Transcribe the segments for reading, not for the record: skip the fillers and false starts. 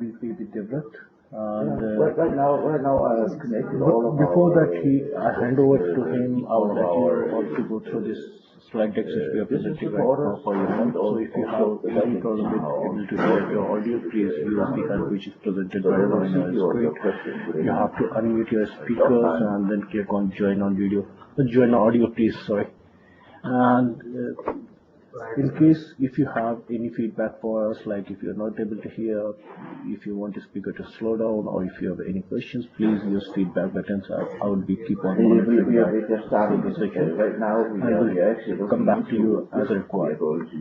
MVP Vidya Vrat. And right now I have connected all of before that, I hand over to him. I would like you all to go through this slide deck which we are presenting right now for your help. So if you have any problem with able to hear your audio, please use the icon which is presented right now on your screen. You have to unmute your speakers and then click on join on video. Join audio, please. Sorry. And in case if you have any feedback for us, like if you're not able to hear, if you want the speaker to slow down, or if you have any questions, please use feedback buttons. I would keep on monitoring right now. I will come back to you as required. If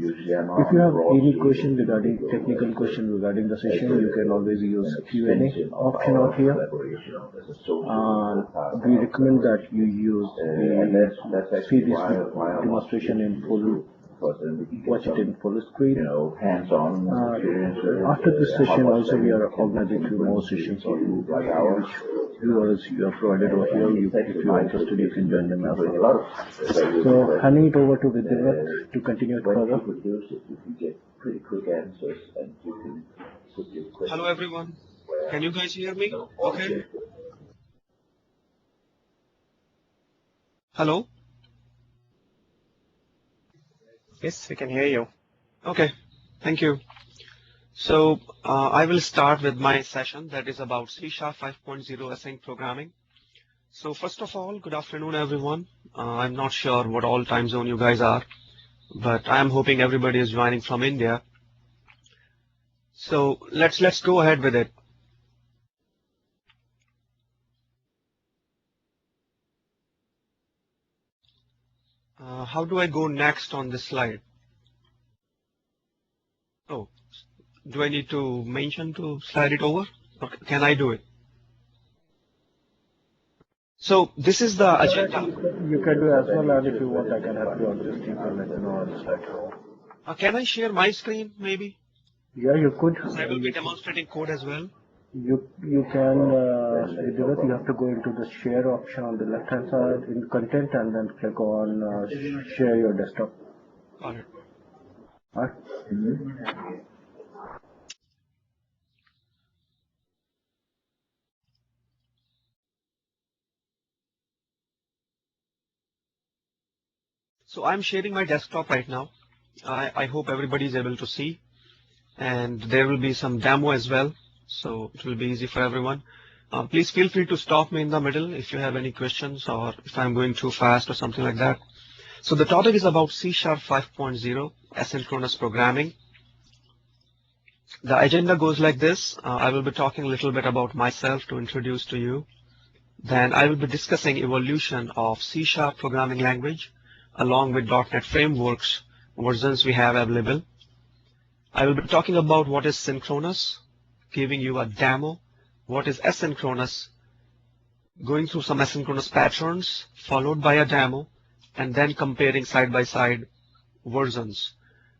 you have any question regarding technical question regarding the session, you can always use Q&A option out here. We recommend that you use see this demonstration in full. Watch it in full screen. Hands-on after this session, also we are organizing 2 more sessions on which viewers you have provided over here. If you are interested, you can join them as well. So handing it over to Vidya Vrat to continue it further. Pretty quick answers, and you can put your questions. Hello everyone. Can you guys hear me? Okay. Hello. Yes, we can hear you. Okay, thank you. So I will start with my session that is about C# 5.0 Async Programming. So first of all, good afternoon everyone. I'm not sure what all time zone you guys are, but I'm hoping everybody is joining from India. So let's go ahead with it. How do I go next on this slide? Oh, do I need to mention to slide it over? Or can I do it? So this is the agenda. You can do as well, and if you want, I can help you on this. You can let me know on the slide. Can I share my screen maybe? Yeah, you could. I will be demonstrating code as well. You can you have to go into the share option on the left hand side in content and then click on share your desktop. Got it. All right. So I'm sharing my desktop right now. I hope everybody is able to see, and there will be some demo as well. So it will be easy for everyone. Please feel free to stop me in the middle if you have any questions or if I'm going too fast or something like that. So the topic is about C# 5.0 Asynchronous Programming. The agenda goes like this. I will be talking a little bit about myself to introduce to you. Then I will be discussing evolution of C# programming language along with .NET frameworks versions we have available. I will be talking about what is synchronous, giving you a demo, what is asynchronous, going through some asynchronous patterns, followed by a demo, and then comparing side-by-side versions,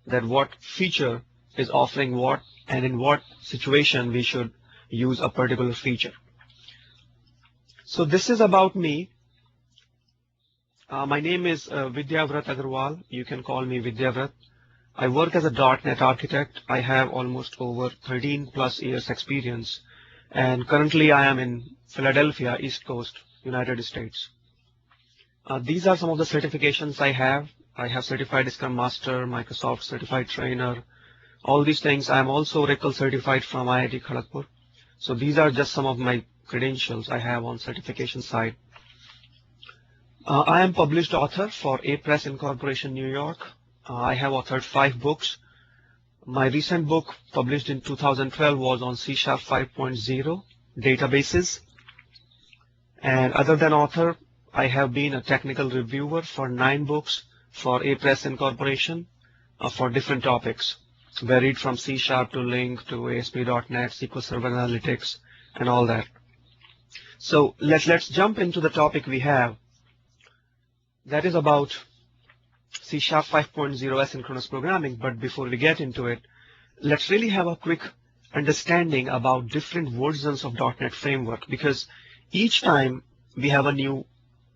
that what feature is offering what, and in what situation we should use a particular feature. So this is about me. My name is Vidya Vrat Agarwal. You can call me Vidya Vrat. I work as a .NET architect. I have almost over 13 plus years experience, and currently I am in Philadelphia, East Coast, United States. These are some of the certifications I have. I have certified Scrum Master, Microsoft certified trainer, all these things. I am also Oracle certified from IIT Kharagpur. So these are just some of my credentials I have on certification side. I am published author for A Press Incorporation, New York. I have authored 5 books. My recent book published in 2012 was on C# 5.0 databases. And other than author, I have been a technical reviewer for 9 books for A Press Incorporation for different topics, varied from C# to Link to ASP.NET, SQL Server Analytics, and all that. So let's jump into the topic we have. That is about C# 5.0 asynchronous programming. But before we get into it, let's really have a quick understanding about different versions of .NET framework, because each time we have a new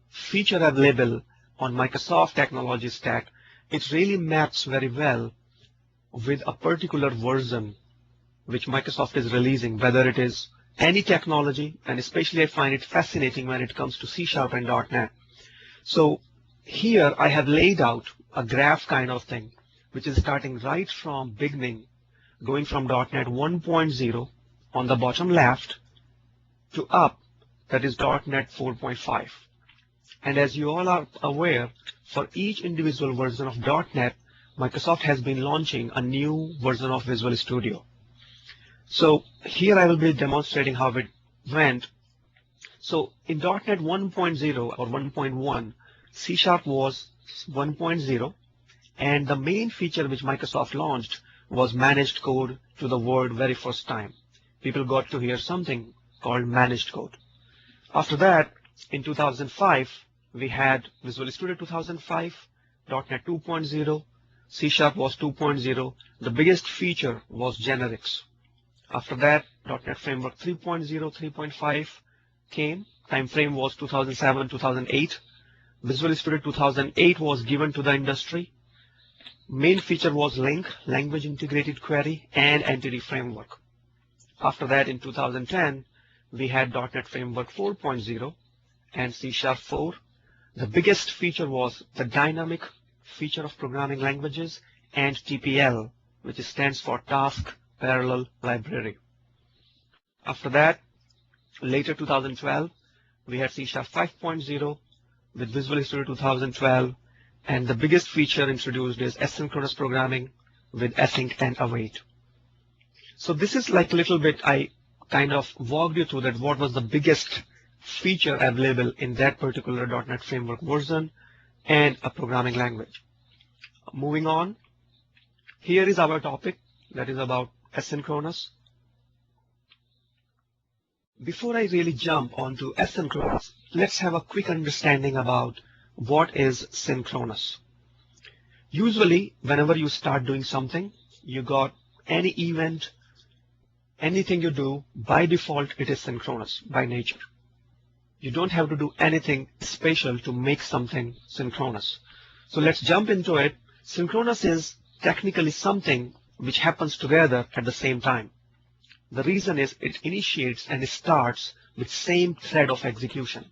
feature available on Microsoft technology stack, it really maps very well with a particular version which Microsoft is releasing, whether it is any technology, and especially I find it fascinating when it comes to C# and .NET. So here I have laid out a graph kind of thing, which is starting right from beginning, going from .NET 1.0 on the bottom left to up, that is .NET 4.5. And as you all are aware, for each individual version of .NET, Microsoft has been launching a new version of Visual Studio. So here I will be demonstrating how it went. So in .NET 1.0 or 1.1, C# was 1.0, and the main feature which Microsoft launched was managed code to the world very first time. People got to hear something called managed code. After that, in 2005, we had Visual Studio 2005, .NET 2.0, C# was 2.0. The biggest feature was generics. After that, .NET Framework 3.0, 3.5 came. Time frame was 2007, 2008. Visual Studio 2008 was given to the industry. Main feature was LINQ, Language Integrated Query, and Entity Framework. After that, in 2010, we had .NET Framework 4.0 and C# 4. The biggest feature was the dynamic feature of programming languages and TPL, which stands for Task Parallel Library. After that, later 2012, we had C# 5.0 with Visual Studio 2012, and the biggest feature introduced is Asynchronous Programming with Async and Await. So this is like a little bit, I kind of walked you through that what was the biggest feature available in that particular .NET Framework version and a programming language. Moving on, here is our topic, that is about asynchronous. Before I really jump onto asynchronous, let's have a quick understanding about what is synchronous. Usually, whenever you start doing something, you got any event, anything you do, by default, it is synchronous by nature. You don't have to do anything special to make something synchronous. So let's jump into it. Synchronous is technically something which happens together at the same time. The reason is it initiates and starts with same thread of execution.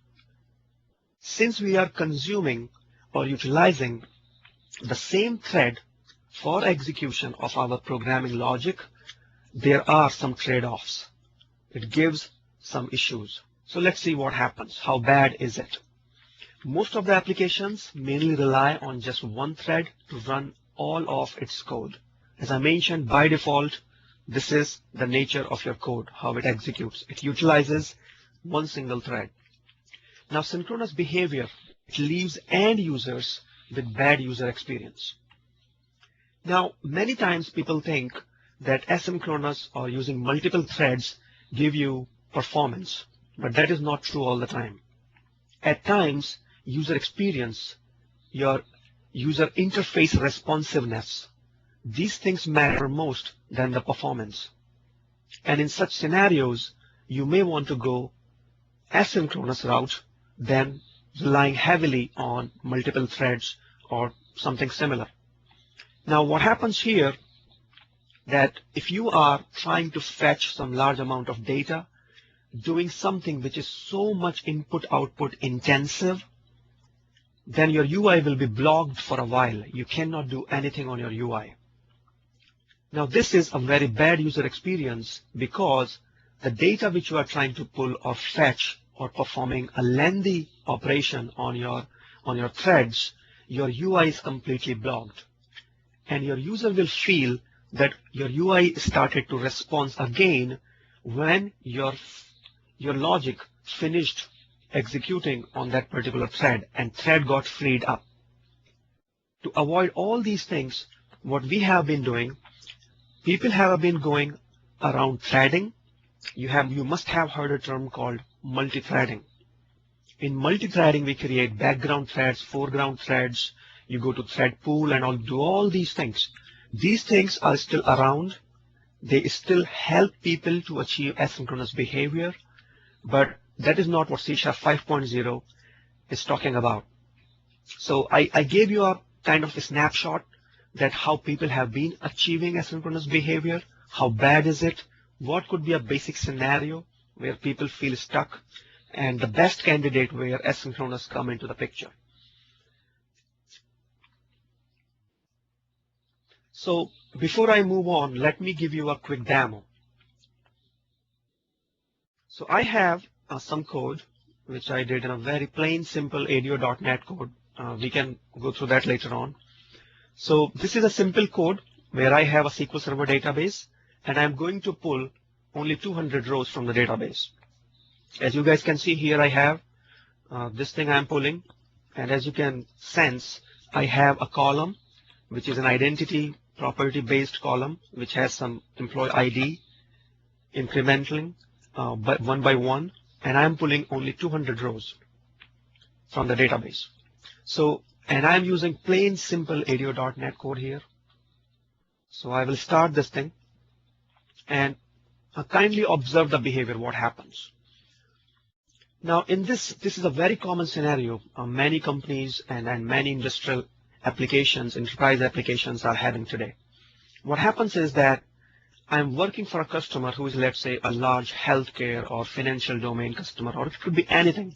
Since we are consuming or utilizing the same thread for execution of our programming logic, there are some trade-offs. It gives some issues. So let's see what happens. How bad is it? Most of the applications mainly rely on just one thread to run all of its code. As I mentioned, by default, this is the nature of your code, how it executes. It utilizes one single thread. Now, synchronous behavior, it leaves end users with bad user experience. Now, many times people think that asynchronous or using multiple threads give you performance, but that is not true all the time. At times, user experience, your user interface responsiveness, these things matter most than the performance. And in such scenarios, you may want to go asynchronous route than relying heavily on multiple threads or something similar. Now, what happens here that if you are trying to fetch some large amount of data, doing something which is so much input-output intensive, then your UI will be blocked for a while. You cannot do anything on your UI. Now, this is a very bad user experience because the data which you are trying to pull or fetch or performing a lengthy operation on your threads, your UI is completely blocked. And your user will feel that your UI started to respond again when your logic finished executing on that particular thread and thread got freed up. To avoid all these things, what we have been doing, people have been going around threading. You must have heard a term called multi-threading. In multi-threading, we create background threads, foreground threads. You go to thread pool and do all these things. These things are still around. They still help people to achieve asynchronous behavior, but that is not what C# 5.0 is talking about. So I gave you a kind of a snapshot that how people have been achieving asynchronous behavior, How bad is it? What could be a basic scenario where people feel stuck? And the best candidate where asynchronous come into the picture. So before I move on, let me give you a quick demo. So I have some code which I did in a very plain, simple ADO.NET code. We can go through that later on. So this is a simple code where I have a SQL Server database, and I'm going to pull only 200 rows from the database. As you guys can see here, I have this thing I'm pulling, and as you can sense, I have a column which is an identity property based column which has some employee ID incrementing one by one, and I'm pulling only 200 rows from the database. So, and I'm using plain simple ADO.NET code here. So I will start this thing and kindly observe the behavior, what happens. Now in this is a very common scenario many companies and many industrial applications, enterprise applications are having today. What happens is that I'm working for a customer who is, let's say, a large healthcare or financial domain customer, or it could be anything.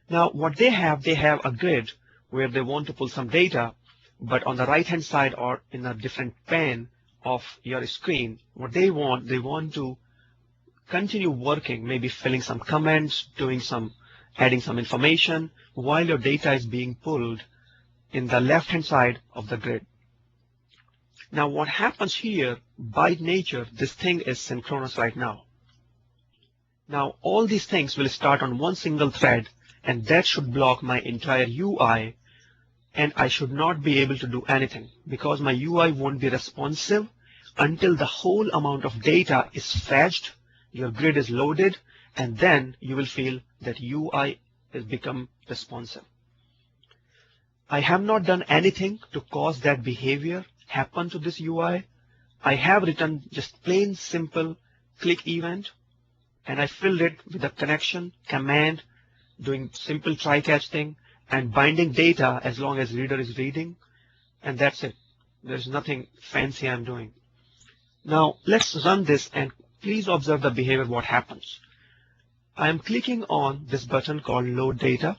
Now what they have a grid where they want to pull some data, but on the right hand side or in a different pane of your screen, what they want to continue working, maybe filling some comments, adding some information while your data is being pulled in the left hand side of the grid. Now what happens here, by nature, this thing is synchronous right now. Now all these things will start on one single thread, and that should block my entire UI, and I should not be able to do anything because my UI won't be responsive until the whole amount of data is fetched, your grid is loaded, and then you will feel that UI has become responsive. I have not done anything to cause that behavior happen to this UI. I have written just plain simple click event, and I filled it with a connection command, doing simple try catch thing and binding data as long as reader is reading, and that's it. There's nothing fancy I'm doing. Now let's run this and please observe the behavior, what happens. I am clicking on this button called load data,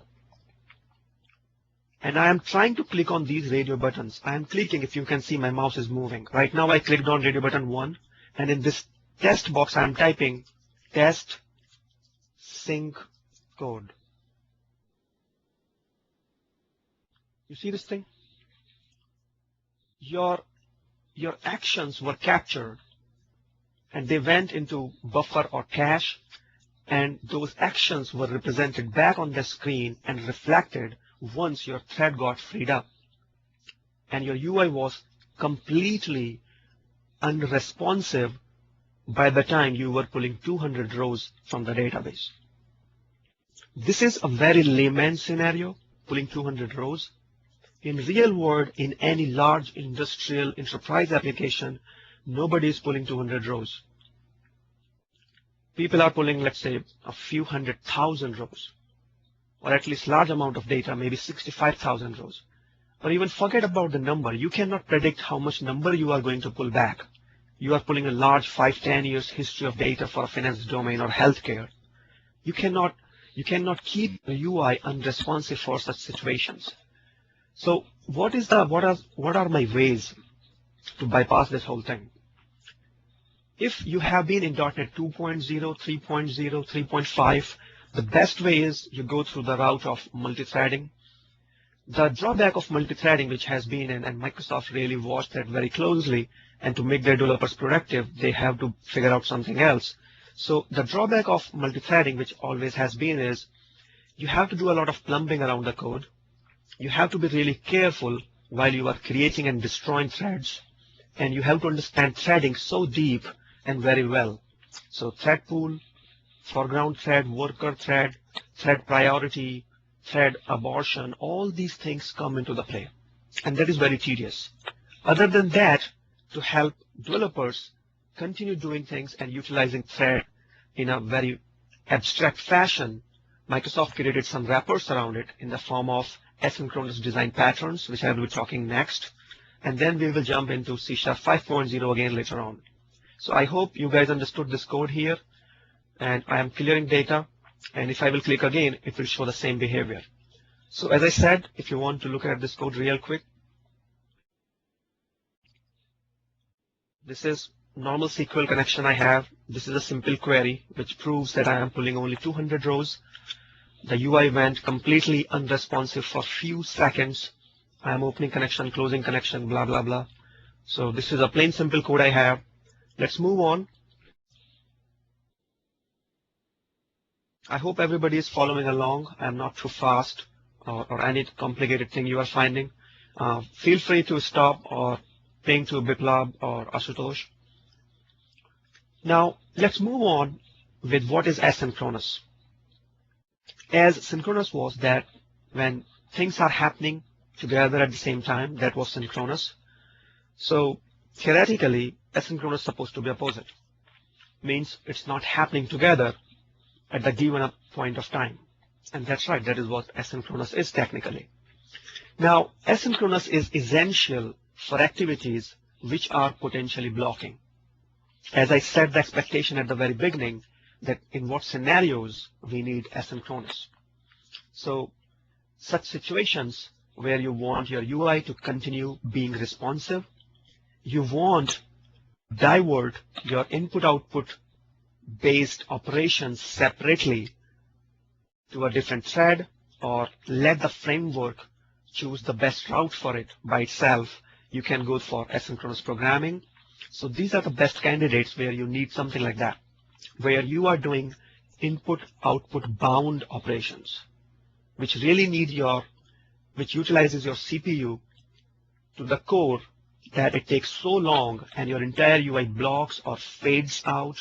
and I am trying to click on these radio buttons. I am clicking, if you can see my mouse is moving. Right now I clicked on radio button 1, and in this test box I am typing test sync code. You see this thing? Your actions were captured and they went into buffer or cache, and those actions were represented back on the screen and reflected once your thread got freed up, and your UI was completely unresponsive by the time you were pulling 200 rows from the database. This is a very layman scenario, pulling 200 rows. In real world, in any large industrial enterprise application, nobody is pulling 200 rows. People are pulling, let's say, a few 100,000 rows, or at least large amount of data, maybe 65,000 rows. Or even forget about the number. You cannot predict how much number you are going to pull back. You are pulling a large 5-10 years history of data for a finance domain or healthcare. You cannot keep the UI unresponsive for such situations. So what are my ways to bypass this whole thing? If you have been in .NET 2.0, 3.0, 3.5, the best way is you go through the route of multi-threading. The drawback of multi-threading, which has been, and Microsoft really watched that very closely, and to make their developers productive, they have to figure out something else. So the drawback of multi-threading, which always has been, is you have to do a lot of plumbing around the code. You have to be really careful while you are creating and destroying threads, and you have to understand threading so deep and very well. So thread pool, foreground thread, worker thread, thread priority, thread abortion, all these things come into the play, and that is very tedious. Other than that, to help developers continue doing things and utilizing thread in a very abstract fashion, Microsoft created some wrappers around it in the form of asynchronous design patterns, which I will be talking next, and then we will jump into C# 5.0 again later on. So I hope you guys understood this code here, and I am clearing data, and if I will click again, it will show the same behavior. So as I said, if you want to look at this code real quick, this is normal SQL connection I have. This is a simple query which proves that I am pulling only 200 rows. The UI went completely unresponsive for few seconds. I am opening connection, closing connection, blah, blah, blah. So this is a plain simple code I have. Let's move on. I hope everybody is following along. I'm not too fast or any complicated thing you are finding. Feel free to stop or ping to Biplab or Ashutosh. Now, let's move on with what is asynchronous. As synchronous was that when things are happening together at the same time, that was synchronous. So theoretically, asynchronous is supposed to be opposite. Means it's not happening together at the given point of time. And that's right, that is what asynchronous is technically. Now, asynchronous is essential for activities which are potentially blocking. As I set the expectation at the very beginning, that in what scenarios we need asynchronous. So such situations where you want your UI to continue being responsive, you want divert your input-output based operations separately to a different thread, or let the framework choose the best route for it by itself, you can go for asynchronous programming. So these are the best candidates where you need something like that, where you are doing input-output bound operations, which really need which utilizes your CPU to the core that it takes so long and your entire UI blocks or fades out,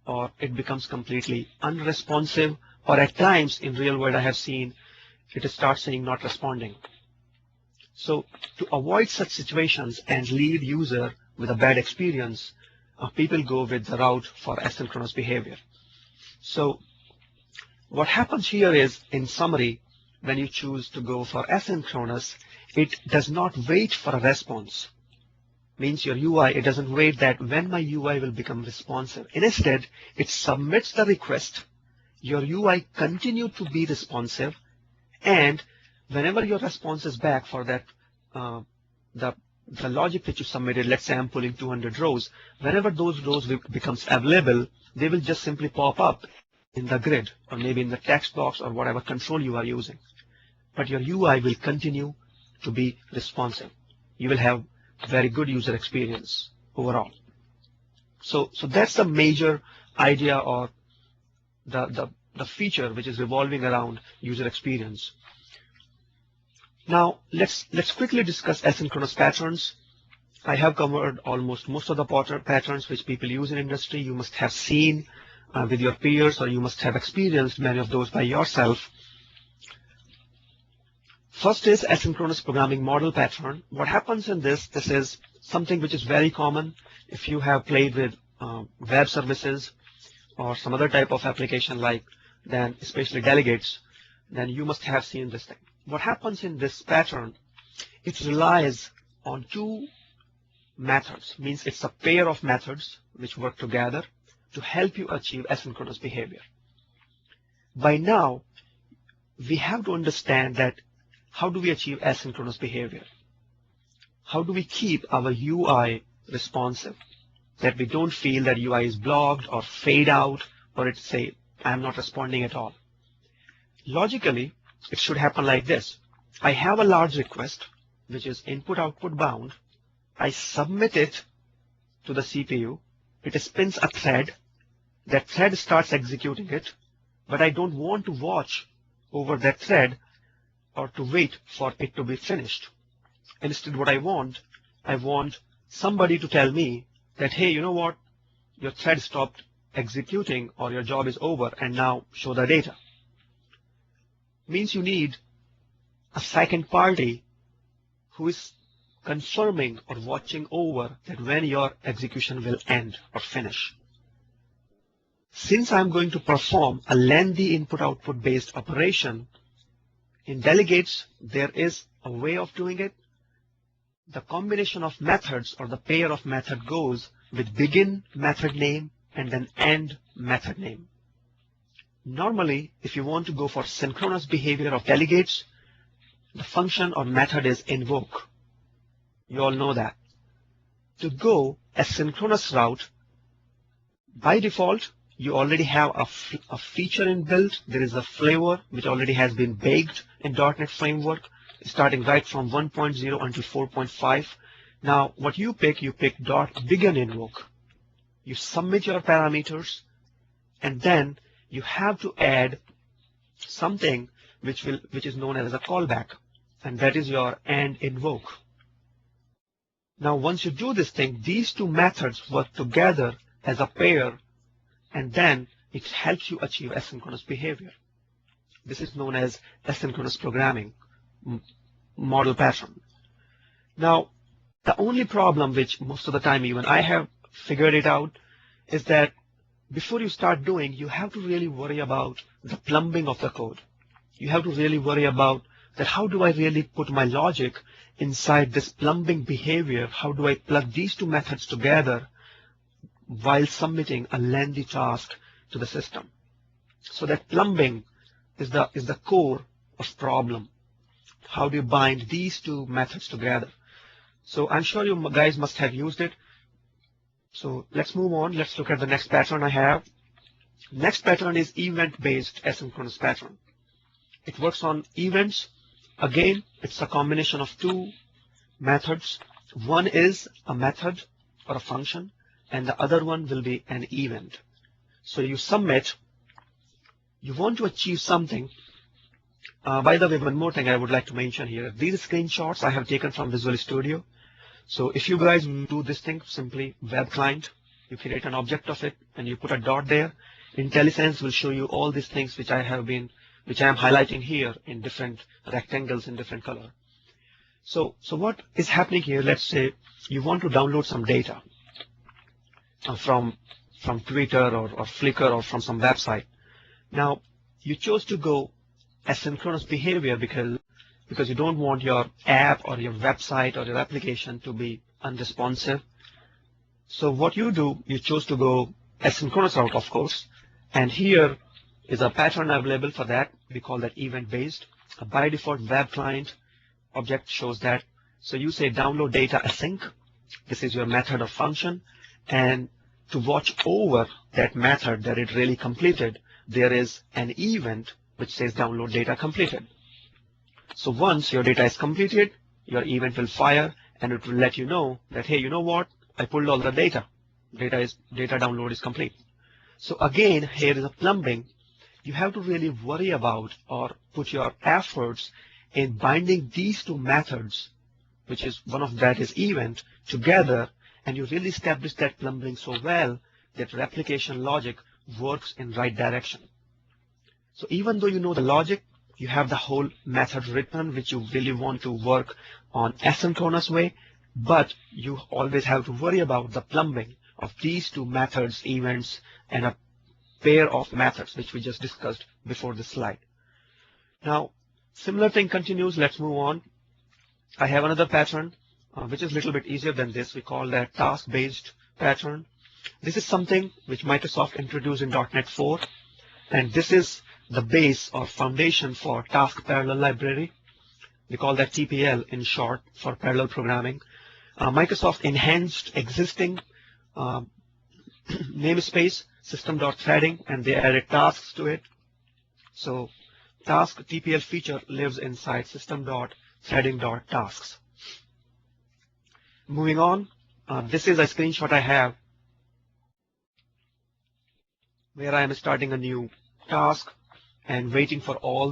or it becomes completely unresponsive, or at times in real world I have seen it starts saying not responding. So to avoid such situations and leave user with a bad experience, people go with the route for asynchronous behavior. So what happens here is, in summary, when you choose to go for asynchronous, it does not wait for a response. Means your UI, it doesn't wait that when my UI will become responsive. Instead, it submits the request, your UI continue to be responsive, and whenever your response is back for that, the logic that you submitted, let's say I'm pulling 200 rows, whenever those rows becomes available, they will just simply pop up in the grid, or maybe in the text box, or whatever control you are using. But your UI will continue to be responsive. You will have very good user experience overall. So that's the major idea, or the feature which is revolving around user experience. Now let's quickly discuss asynchronous patterns. I have covered almost most of the patterns which people use in industry. You must have seen with your peers, or you must have experienced many of those by yourself. First is asynchronous programming model pattern. What happens in this is something which is very common. If you have played with web services or some other type of application, like then especially delegates, then you must have seen this thing. What happens in this pattern, it relies on two methods, means it's a pair of methods which work together to help you achieve asynchronous behavior. By now, we have to understand that how do we achieve asynchronous behavior? How do we keep our UI responsive, that we don't feel that UI is blocked or fade out, or it say, I'm not responding at all? Logically, it should happen like this. I have a large request, which is input-output bound. I submit it to the CPU. It spins a thread. That thread starts executing it, but I don't want to watch over that thread or to wait for it to be finished. Instead, what I want somebody to tell me that, hey, you know what? Your thread stopped executing, or your job is over, and now show the data. Means you need a second party who is confirming or watching over that when your execution will end or finish. Since I'm going to perform a lengthy input-output based operation, in delegates, there is a way of doing it. The combination of methods, or the pair of method, goes with begin method name and then end method name. Normally, if you want to go for synchronous behavior of delegates, the function or method is invoke. You all know that. To go a synchronous route, by default, you already have a feature inbuilt. There is a flavor which already has been baked in .NET Framework, starting right from 1.0 until 4.5. Now, what you pick .begin invoke. You submit your parameters, and then you have to add something which is known as a callback, and that is your end invoke. Now, once you do this thing, these two methods work together as a pair, and then it helps you achieve asynchronous behavior. This is known as asynchronous programming model pattern. Now, the only problem which most of the time even I have figured it out is that before you start doing, you have to really worry about the plumbing of the code. You have to really worry about that how do I really put my logic inside this plumbing behavior? How do I plug these two methods together while submitting a lengthy task to the system? So that plumbing is the core of problem. How do you bind these two methods together? So I'm sure you guys must have used it. So let's move on. Let's look at the next pattern I have. Next pattern is event-based asynchronous pattern. It works on events. Again, it's a combination of two methods. One is a method or a function, and the other one will be an event. So you submit, you want to achieve something. By the way, one more thing I would like to mention here. These screenshots I have taken from Visual Studio. So if you guys do this thing, simply web client, you create an object of it and you put a dot there. IntelliSense will show you all these things which I am highlighting here in different rectangles in different color. So what is happening here? Let's say you want to download some data from Twitter or Flickr or from some website. Now you chose to go asynchronous behavior because you don't want your app or your website or your application to be unresponsive. So what you do, you chose to go asynchronous route, of course, and here is a pattern available for that. We call that event-based. By default, web client object shows that. So you say download data async. This is your method or function, and to watch over that method that it really completed, there is an event which says download data completed. So once your data is completed, your event will fire and it will let you know that, hey, you know what? I pulled all the data. Data download is complete. So again, here is a plumbing. You have to really worry about or put your efforts in binding these two methods, which is one of that is event, together, and you really establish that plumbing so well that replication logic works in right direction. So even though you know the logic, you have the whole method written, which you really want to work on asynchronous way, but you always have to worry about the plumbing of these two methods, events, and a pair of methods, which we just discussed before this slide. Now, similar thing continues. Let's move on. I have another pattern, which is a little bit easier than this. We call that task-based pattern. This is something which Microsoft introduced in .NET 4, and this is the base or foundation for task parallel library. We call that TPL in short for parallel programming. Microsoft enhanced existing namespace system.threading, and they added tasks to it. So task TPL feature lives inside system.threading.tasks. Moving on, this is a screenshot I have where I am starting a new task and waiting for all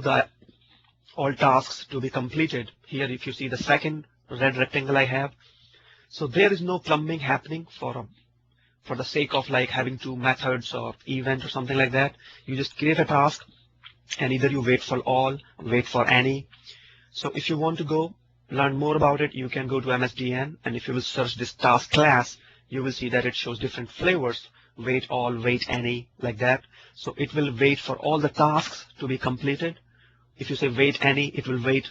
tasks to be completed. Here, if you see the second red rectangle I have, so there is no plumbing happening for the sake of like having two methods or event or something like that. You just create a task and either you wait for all, wait for any. So if you want to go learn more about it, you can go to MSDN, and if you will search this task class, you will see that it shows different flavors. Wait all, wait any, like that. So it will wait for all the tasks to be completed. If you say wait any, it will wait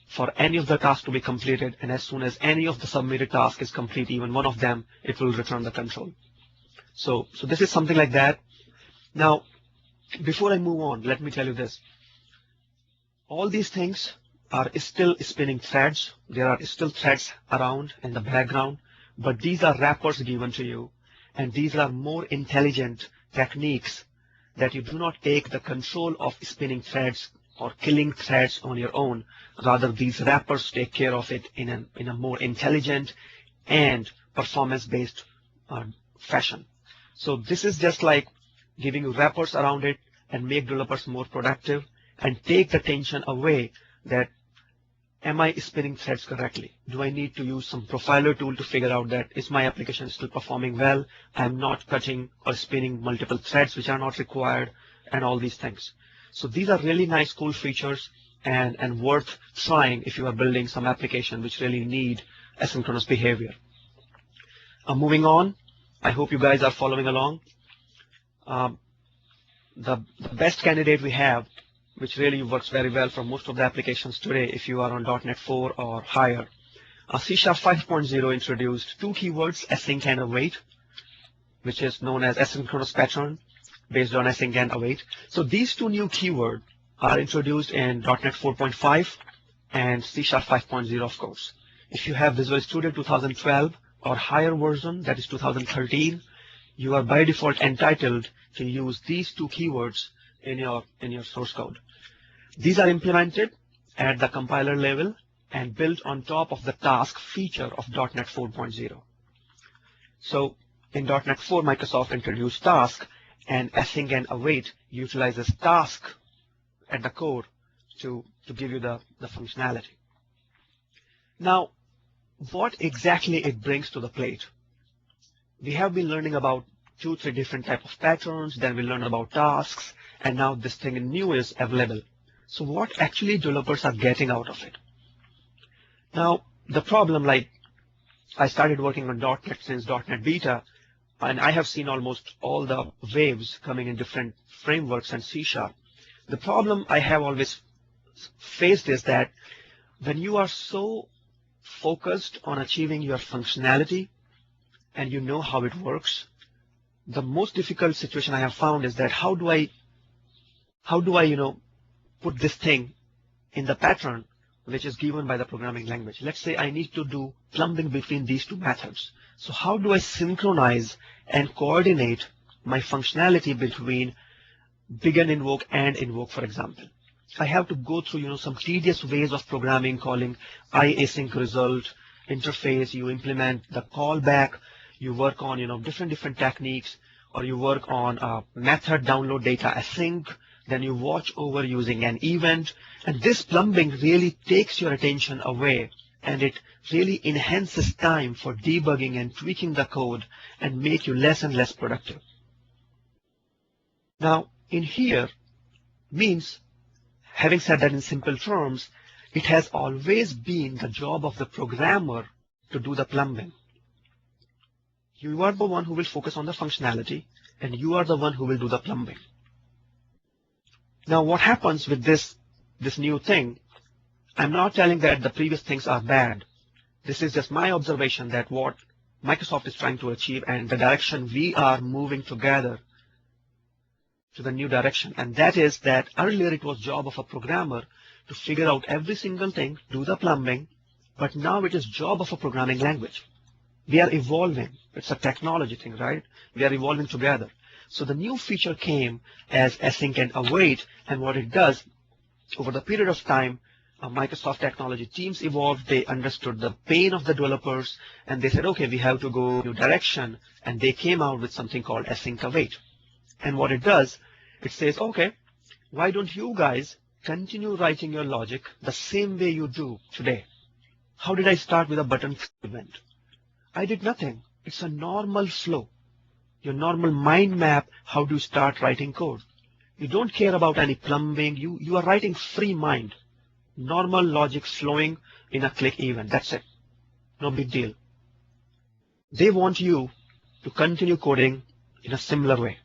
for any of the tasks to be completed, and as soon as any of the submitted task is complete, even one of them, it will return the control. So this is something like that. Now, before I move on, let me tell you this. All these things are still spinning threads. There are still threads around in the background, but these are wrappers given to you, and these are more intelligent techniques that you do not take the control of spinning threads or killing threads on your own. Rather, these wrappers take care of it in a more intelligent and performance-based fashion. So this is just like giving you wrappers around it and make developers more productive and take the tension away that, am I spinning threads correctly? Do I need to use some profiler tool to figure out that is my application still performing well? I'm not cutting or spinning multiple threads which are not required, and all these things. So these are really nice, cool features and worth trying if you are building some application which really need asynchronous behavior. Moving on, I hope you guys are following along. The best candidate we have, which really works very well for most of the applications today if you are on .NET 4 or higher. C# 5.0 introduced two keywords, async and await, which is known as asynchronous pattern based on async and await. So these two new keywords are introduced in .NET 4.5 and C# 5.0, of course. If you have Visual Studio 2012 or higher version, that is 2013, you are by default entitled to use these two keywords in your source code. These are implemented at the compiler level and built on top of the task feature of .NET 4.0. So in .NET 4, Microsoft introduced task, and async and await utilizes task at the core to give you the functionality. Now, what exactly it brings to the plate? We have been learning about 2-3 different types of patterns, then we learned about tasks, and now this thing new is available. So what actually developers are getting out of it? Now, the problem, like I started working on .NET since .NET Beta, and I have seen almost all the waves coming in different frameworks and C#. The problem I have always faced is that when you are so focused on achieving your functionality and you know how it works, the most difficult situation I have found is that how do I put this thing in the pattern which is given by the programming language. Let's say I need to do plumbing between these two methods. So how do I synchronize and coordinate my functionality between begin invoke and invoke, for example? I have to go through some tedious ways of programming, calling async result interface. You implement the callback. You work on different techniques, or you work on method download data async. Then you watch over using an event, and this plumbing really takes your attention away, and it really enhances time for debugging and tweaking the code and make you less and less productive. Now, in here means, having said that in simple terms, it has always been the job of the programmer to do the plumbing. You are the one who will focus on the functionality, and you are the one who will do the plumbing. Now, what happens with this new thing, I'm not telling that the previous things are bad. This is just my observation that what Microsoft is trying to achieve and the direction we are moving together to the new direction. And that is that earlier it was job of a programmer to figure out every single thing, do the plumbing, but now it is job of a programming language. We are evolving. It's a technology thing, right? We are evolving together. So the new feature came as async and await, and what it does, over the period of time, Microsoft technology teams evolved. They understood the pain of the developers, and they said, okay, we have to go in a new direction, and they came out with something called async await. And what it does, it says, okay, why don't you guys continue writing your logic the same way you do today? How did I start with a button event? I did nothing. It's a normal flow. Your normal mind map, how do you start writing code? You don't care about any plumbing. You are writing free mind. Normal logic flowing in a click event. That's it. No big deal. They want you to continue coding in a similar way.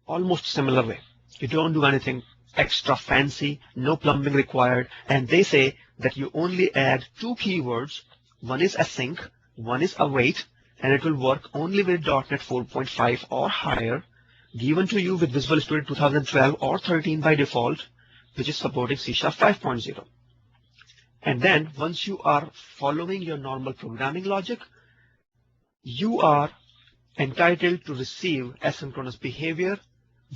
Almost similar way. You don't do anything extra fancy, no plumbing required, and they say that you only add 2 keywords. One is async, one is await, and it will work only with .NET 4.5 or higher, given to you with Visual Studio 2012 or 13 by default, which is supporting C# 5.0. And then once you are following your normal programming logic, you are entitled to receive asynchronous behavior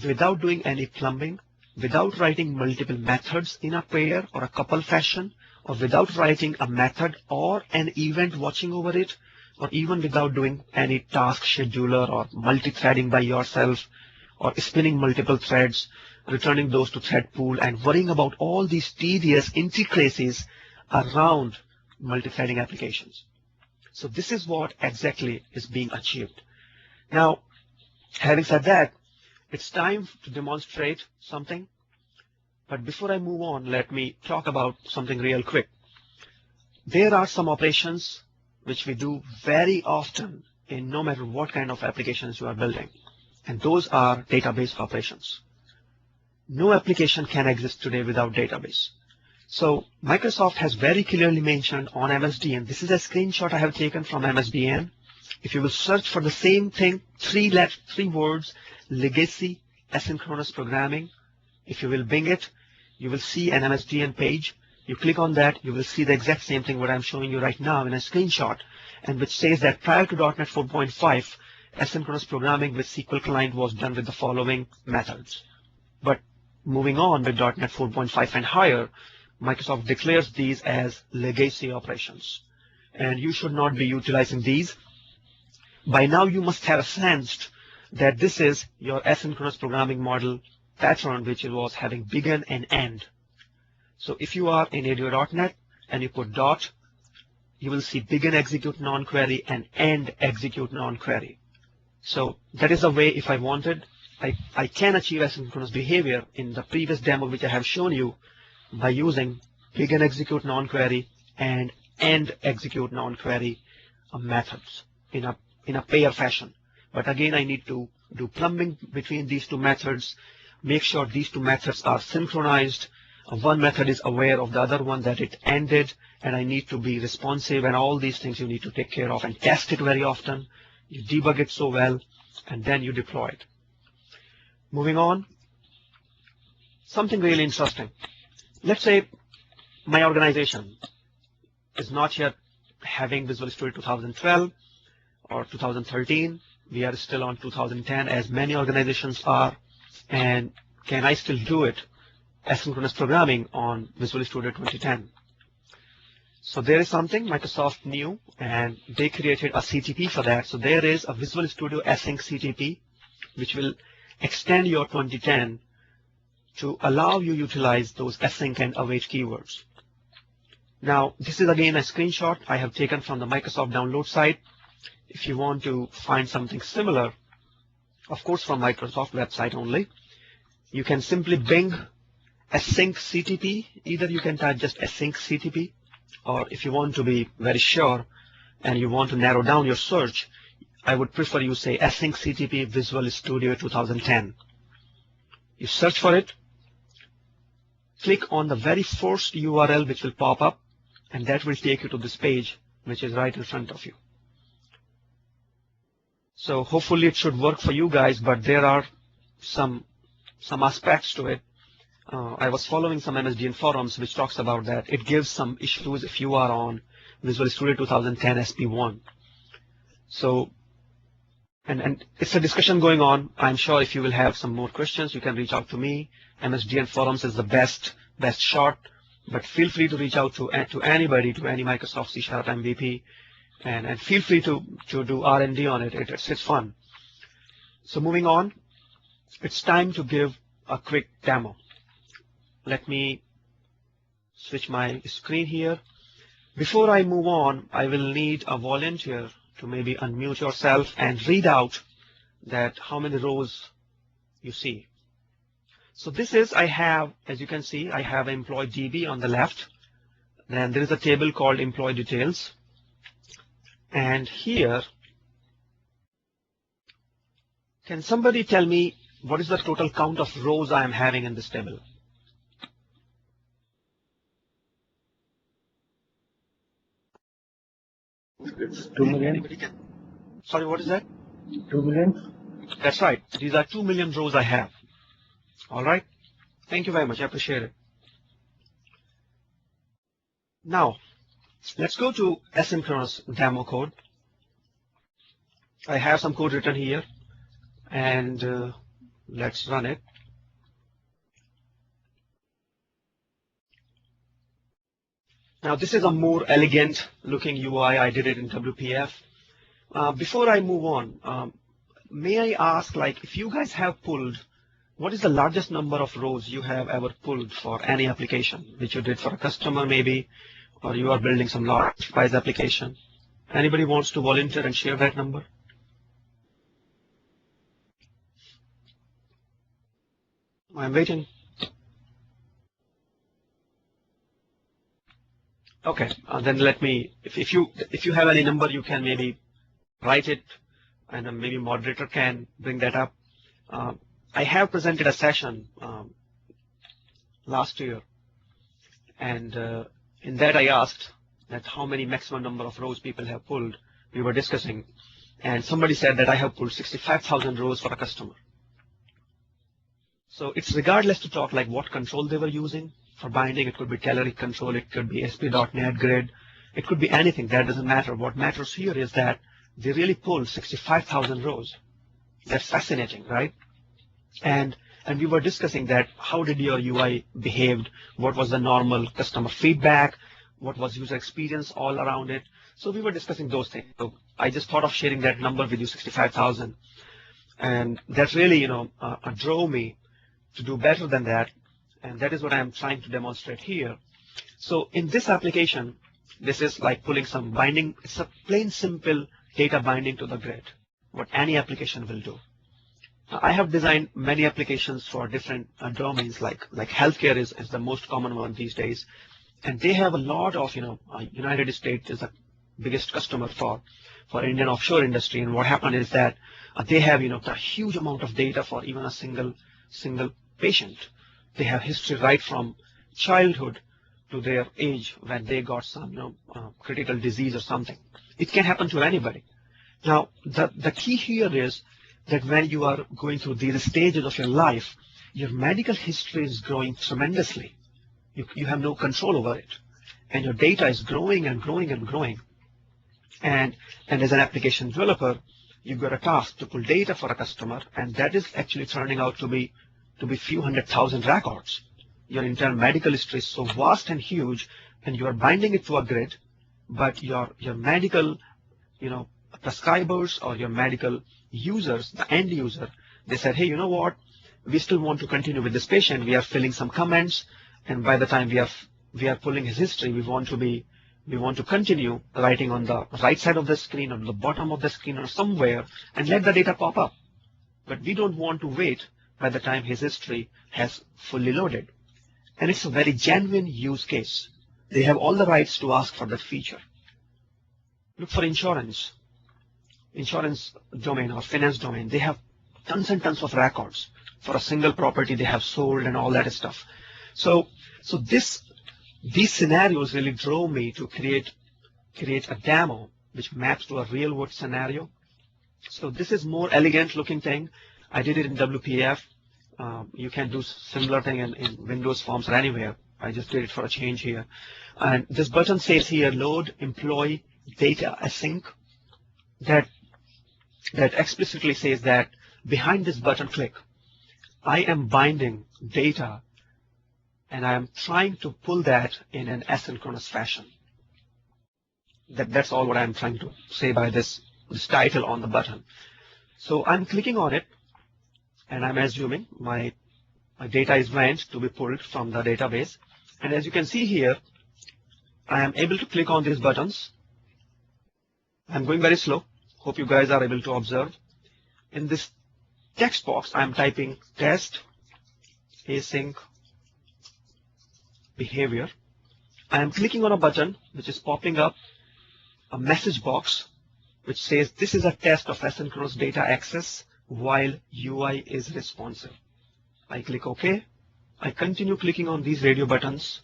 without doing any plumbing, without writing multiple methods in a pair or a couple fashion, or without writing a method or an event watching over it, or even without doing any task scheduler or multi-threading by yourself, or spinning multiple threads, returning those to thread pool, and worrying about all these tedious intricacies around multi-threading applications. So this is what exactly is being achieved. Now, having said that, it's time to demonstrate something. But before I move on, let me talk about something real quick. There are some operations which we do very often in no matter what kind of applications you are building. And those are database operations. No application can exist today without database. So Microsoft has very clearly mentioned on MSDN, this is a screenshot I have taken from MSDN. If you will search for the same thing, three words, legacy, asynchronous programming, if you will bing it, you will see an MSDN page. You click on that, you will see the exact same thing what I'm showing you right now in a screenshot, and which says that prior to .NET 4.5, asynchronous programming with SQL client was done with the following methods. But moving on with .NET 4.5 and higher, Microsoft declares these as legacy operations. And you should not be utilizing these. By now you must have sensed that this is your asynchronous programming model pattern, which was having begin and end. So if you are in ADO.NET and you put dot, you will see begin execute non-query and end execute non-query. So that is the way, if I wanted, I can achieve asynchronous behavior in the previous demo which I have shown you by using begin execute non-query and end execute non-query methods in a pair fashion. But again, I need to do plumbing between these two methods, make sure these two methods are synchronized. One method is aware of the other one, that it ended, and I need to be responsive, and all these things you need to take care of and test it very often. You debug it so well, and then you deploy it. Moving on, something really interesting. Let's say my organization is not yet having Visual Studio 2012 or 2013. We are still on 2010, as many organizations are. And can I still do it, asynchronous programming, on Visual Studio 2010? So there is something Microsoft knew, and they created a CTP for that. So there is a Visual Studio Async CTP, which will extend your 2010 to allow you utilize those async and await keywords. Now, this is again a screenshot I have taken from the Microsoft download site. If you want to find something similar, of course from Microsoft website only, you can simply bing async CTP. Either you can type just async CTP, or if you want to be very sure and you want to narrow down your search, I would prefer you say async CTP Visual Studio 2010. You search for it, click on the very first URL which will pop up, and that will take you to this page which is right in front of you. So hopefully it should work for you guys, but there are some aspects to it. I was following some MSDN forums which talks about that. It gives some issues if you are on Visual Studio 2010 SP1. So, and it's a discussion going on. I'm sure if you will have some more questions, you can reach out to me. MSDN forums is the best shot, but feel free to reach out to anybody, to any Microsoft C# MVP, and feel free to do R&D on it. It's fun. So moving on, it's time to give a quick demo. Let me switch my screen here. Before I move on, I will need a volunteer to maybe unmute yourself and read out that how many rows you see. So this is, I have, as you can see, I have employee DB on the left. Then there is a table called employee details. And here, can somebody tell me what is the total count of rows I am having in this table? It's 2 million. Anybody can. Sorry, what is that? 2 million. That's right. These are 2 million rows I have. All right. Thank you very much. I appreciate it. Now, let's go to asynchronous demo code. I have some code written here, and let's run it. Now, this is a more elegant looking UI. I did it in WPF. Before I move on, may I ask, like, if you guys have pulled, what is the largest number of rows you have ever pulled for any application, which you did for a customer maybe, or you are building some large size application? Anybody wants to volunteer and share that number? I'm waiting. Okay, then let me, if you have any number, you can maybe write it, and then maybe moderator can bring that up. I have presented a session last year, and in that I asked that how many maximum number of rows people have pulled. We were discussing, and somebody said that I have pulled 65,000 rows for a customer. So it's regardless to talk like what control they were using for binding. It could be Telerik control, it could be SP.NET Grid, it could be anything. That doesn't matter. What matters here is that they really pulled 65,000 rows. That's fascinating, right? And we were discussing that how did your UI behaved? What was the normal customer feedback? What was user experience all around it? So we were discussing those things. So I just thought of sharing that number with you, 65,000. And that really, drove me to do better than that. And that is what I'm trying to demonstrate here. So in this application, this is like pulling some binding. It's a plain simple data binding to the grid, what any application will do. I have designed many applications for different domains, like healthcare is the most common one these days. And they have a lot of, United States is the biggest customer for Indian offshore industry. And what happened is that they have, a huge amount of data for even a single patient. They have history right from childhood to their age when they got some, critical disease or something. It can happen to anybody. Now, the key here is that when you are going through these stages of your life, your medical history is growing tremendously. You have no control over it. And your data is growing and growing and growing. And as an application developer, you've got a task to pull data for a customer, and that is actually turning out to be few 100,000 records. Your entire medical history is so vast and huge, and you are binding it to a grid, but your medical, prescribers or your medical users, the end user, they said, hey, you know what? We still want to continue with this patient. We are filling some comments, and by the time we are pulling his history, we want to continue writing on the right side of the screen, on the bottom of the screen, or somewhere, and let the data pop up. But we don't want to wait by the time his history has fully loaded. And it's a very genuine use case. They have all the rights to ask for that feature. Look for insurance domain or finance domain. They have tons and tons of records for a single property they have sold and all that stuff. So these scenarios really drove me to create a demo which maps to a real world scenario. So this is more elegant looking thing. I did it in WPF. You can do similar thing in Windows Forms or anywhere. I just did it for a change here. And this button says here, load employee data async. That explicitly says that behind this button click, I am binding data and I am trying to pull that in an asynchronous fashion. That's all what I'm trying to say by this title on the button. So I'm clicking on it, and I'm assuming my data is meant to be pulled from the database. And as you can see here, I am able to click on these buttons. I'm going very slow. Hope you guys are able to observe. In this text box, I'm typing test async behavior. I am clicking on a button which is popping up a message box which says this is a test of asynchronous data access while UI is responsive. I click OK. I continue clicking on these radio buttons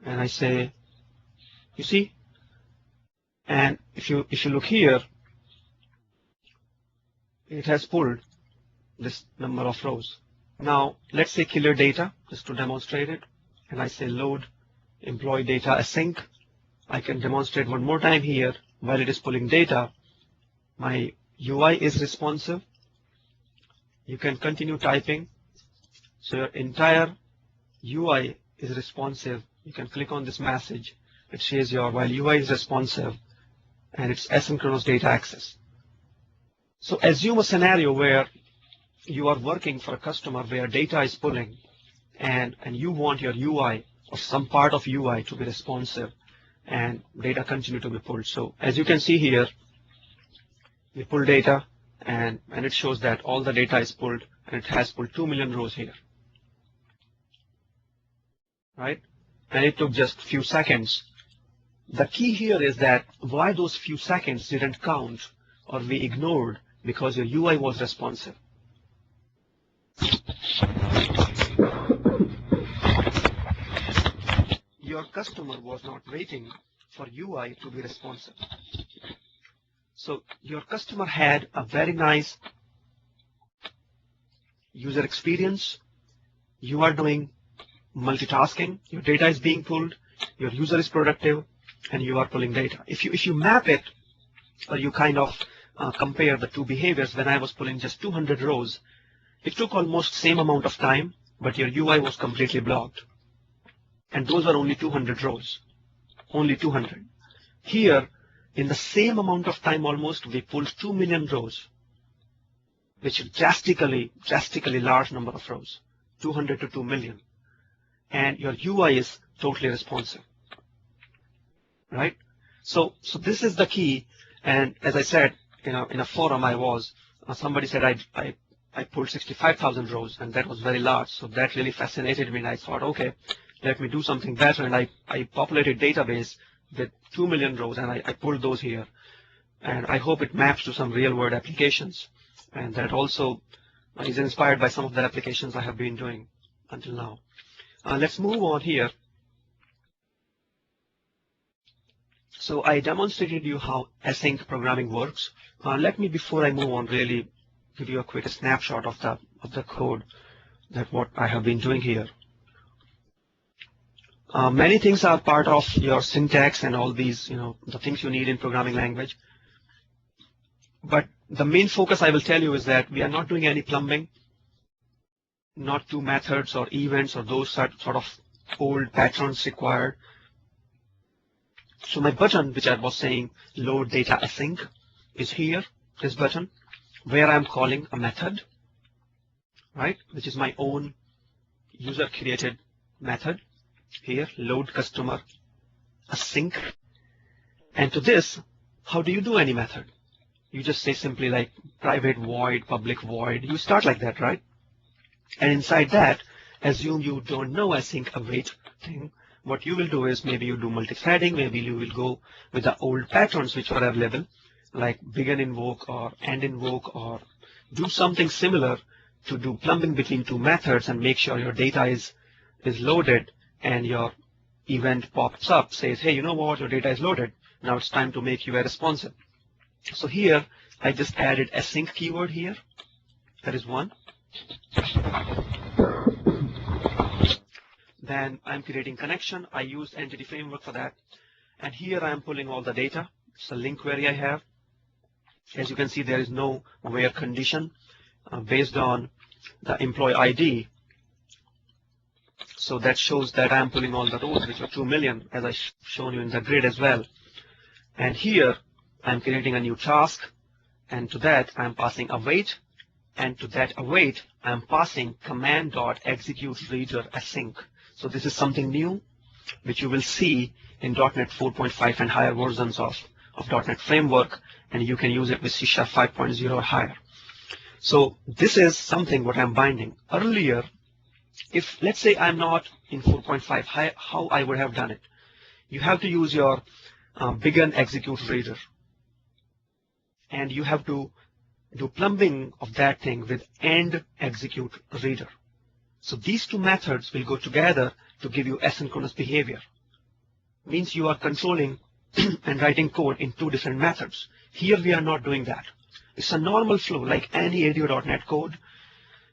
and I say, you see, And if you look here, it has pulled this number of rows. Now let's say clear data just to demonstrate it, and I say load employee data async. I can demonstrate one more time here. While it is pulling data, my UI is responsive. You can continue typing. So your entire UI is responsive. You can click on this message. It says your while UI is responsive, and it's asynchronous data access. So assume a scenario where you are working for a customer where data is pulling, and you want your UI or some part of UI to be responsive and data continue to be pulled. So as you can see here, we pull data and it shows that all the data is pulled, and it has pulled 2 million rows here, right? And it took just a few seconds. The key here is that why those few seconds didn't count or we ignored, because your UI was responsive. Your customer was not waiting for UI to be responsive. So your customer had a very nice user experience. You are doing multitasking. Your data is being pulled. Your user is productive, and you are pulling data. If you map it, or you kind of compare the two behaviors, when I was pulling just 200 rows, it took almost same amount of time, but your UI was completely blocked. And those are only 200 rows, only 200. Here, in the same amount of time almost, we pulled 2 million rows, which is drastically large number of rows, 200 to 2 million. And your UI is totally responsive, right? So this is the key. And as I said, in a forum somebody said I pulled 65,000 rows, and that was very large. So that really fascinated me, and I thought, okay, let me do something better. And I populated database with 2 million rows, and I pulled those here. And I hope it maps to some real world applications. And that also is inspired by some of the applications I have been doing until now. Let's move on here. So I demonstrated you how async programming works. Let me, before I move on, really give you a quick snapshot of the code that what I have been doing here. Many things are part of your syntax and all these, the things you need in programming language. But the main focus I will tell you is that we are not doing any plumbing, not to methods or events or those sort of old patterns required. So my button, which I was saying, load data async, is here, this button, where I'm calling a method, right, which is my own user created method here, load customer async. And to this, how do you do any method? You just say simply like private void, public void. You start like that, right? And inside that, assume you don't know async await thing. What you will do is maybe you do multi-threading, maybe you will go with the old patterns which were available, like begin invoke or end invoke, or do something similar to do plumbing between two methods and make sure your data is loaded and your event pops up, says, hey, you know what, your data is loaded. Now it's time to make UI responsive. So here, I just added async keyword here. That is one. Then I'm creating connection. I used entity framework for that. And here I am pulling all the data. It's a link query I have. As you can see, there is no where condition based on the employee ID. So that shows that I'm pulling all the rows, which are 2 million, as I shown you in the grid as well. And here I'm creating a new task. And to that, I'm passing await. And to that await, I'm passing command.executeReader async. So this is something new, which you will see in .NET 4.5 and higher versions of .NET Framework, and you can use it with C# 5.0 or higher. So this is something what I'm binding. Earlier, if let's say I'm not in 4.5, how I would have done it? You have to use your begin execute reader, and you have to do plumbing of that thing with end execute reader. So these two methods will go together to give you asynchronous behavior. Means you are controlling and writing code in two different methods. Here we are not doing that. It's a normal flow like any ADO.NET code.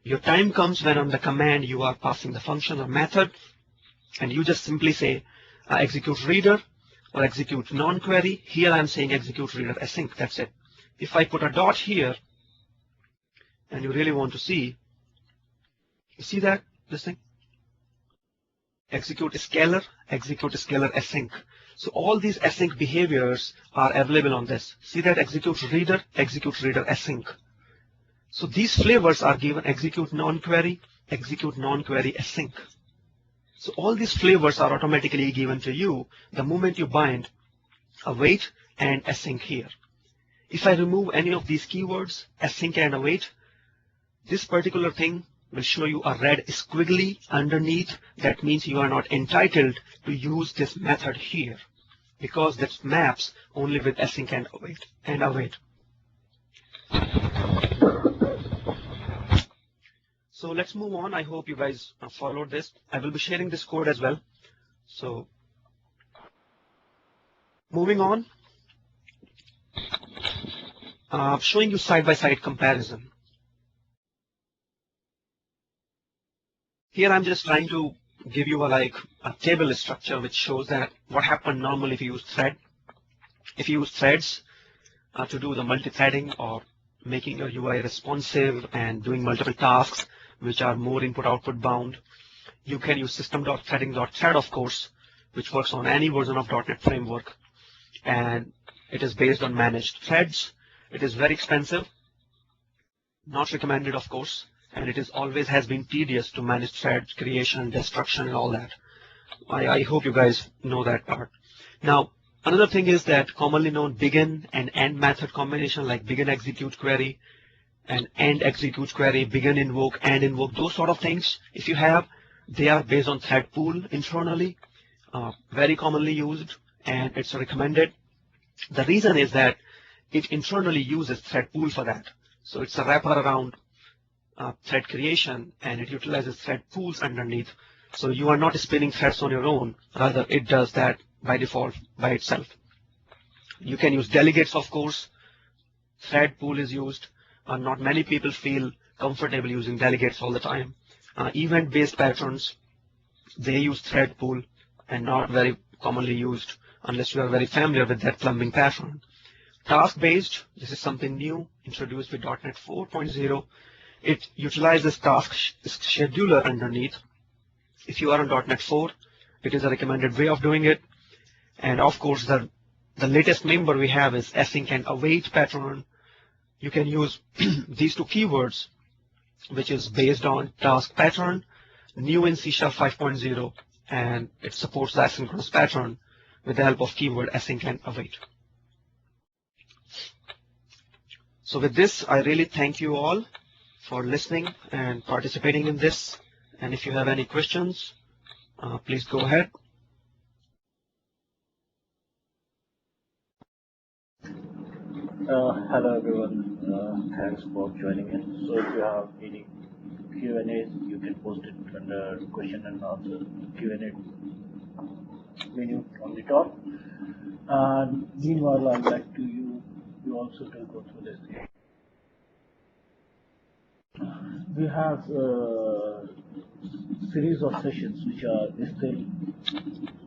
Your time comes when on the command you are passing the function or method, and you just simply say execute reader or execute non-query. Here I'm saying execute reader async. That's it. If I put a dot here, and you really want to see, you see that this thing? Execute scalar async. So all these async behaviors are available on this. See that execute reader async. So these flavors are given execute non-query async. So all these flavors are automatically given to you the moment you bind await and async here. If I remove any of these keywords, async and await, this particular thing will show you a red squiggly underneath. That means you are not entitled to use this method here, because that maps only with async and await. So let's move on. I hope you guys followed this. I will be sharing this code as well. So moving on, showing you side-by-side comparison. Here I'm just trying to give you a table structure which shows that what happened normally if you use thread. If you use threads to do the multi-threading or making your UI responsive and doing multiple tasks which are more input-output bound, you can use system.threading.thread, of course, which works on any version of .NET framework, and it is based on managed threads. It is very expensive, not recommended, of course, and it is always has been tedious to manage thread creation, destruction, and all that. I hope you guys know that part. Now, another thing is that commonly known begin and end method combination, like begin execute query and end execute query, begin invoke, end invoke, those sort of things, if you have, they are based on thread pool internally, very commonly used, and it's recommended. The reason is that it internally uses thread pool for that. So it's a wrapper around thread creation, and it utilizes thread pools underneath. So you are not spinning threads on your own, rather it does that by default by itself. You can use delegates, of course. Thread pool is used. Not many people feel comfortable using delegates all the time. Event-based patterns, they use thread pool and not very commonly used unless you are very familiar with that plumbing pattern. Task-based, this is something new introduced with .NET 4.0. It utilizes task scheduler underneath. If you are on .NET 4, it is a recommended way of doing it. And of course, the latest member we have is async and await pattern. You can use these two keywords, which is based on task pattern, new in C# 5.0, and it supports the asynchronous pattern with the help of keyword async and await. So with this, I really thank you all for listening and participating in this. And if you have any questions, please go ahead. Hello everyone, thanks for joining in. So if you have any Q&As, you can post it under question and answer Q&A menu on the top. And meanwhile, I'd like to you also to go through this. We have a series of sessions which are still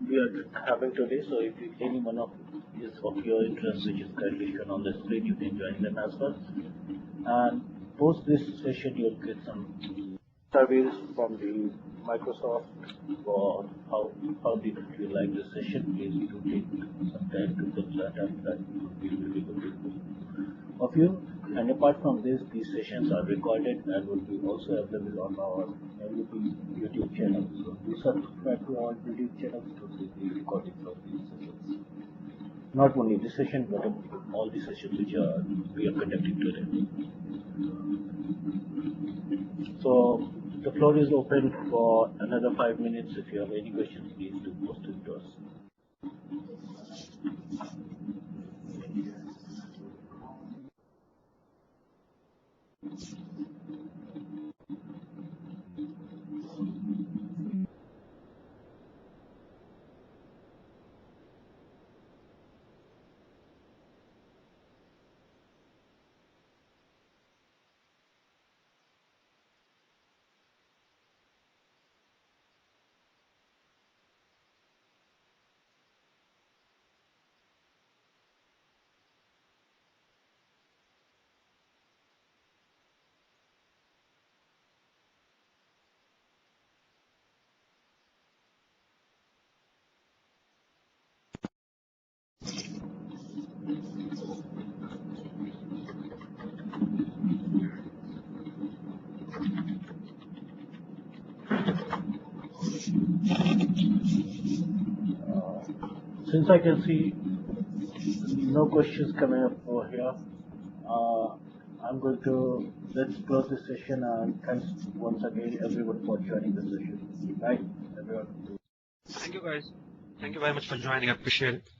we are having today. So if any one of is of your interest, which is currently shown on the screen, you can join them as well. And post this session, you'll get some surveys from the Microsoft for how did you like the session. Please do take some time to fill that up. That would be really good of you. And apart from this, these sessions are recorded and will be also available on our MVP YouTube channel. So do subscribe to our YouTube channel to see the recordings of these sessions. Not only this session, but all the sessions which we are conducting today. So the floor is open for another 5 minutes. If you have any questions, please do post it to us. Since I can see no questions coming up over here, I'm going to let's close this session, and thanks once again everyone for joining the session. Right, everyone. Thank you guys. Thank you very much for joining. I appreciate it.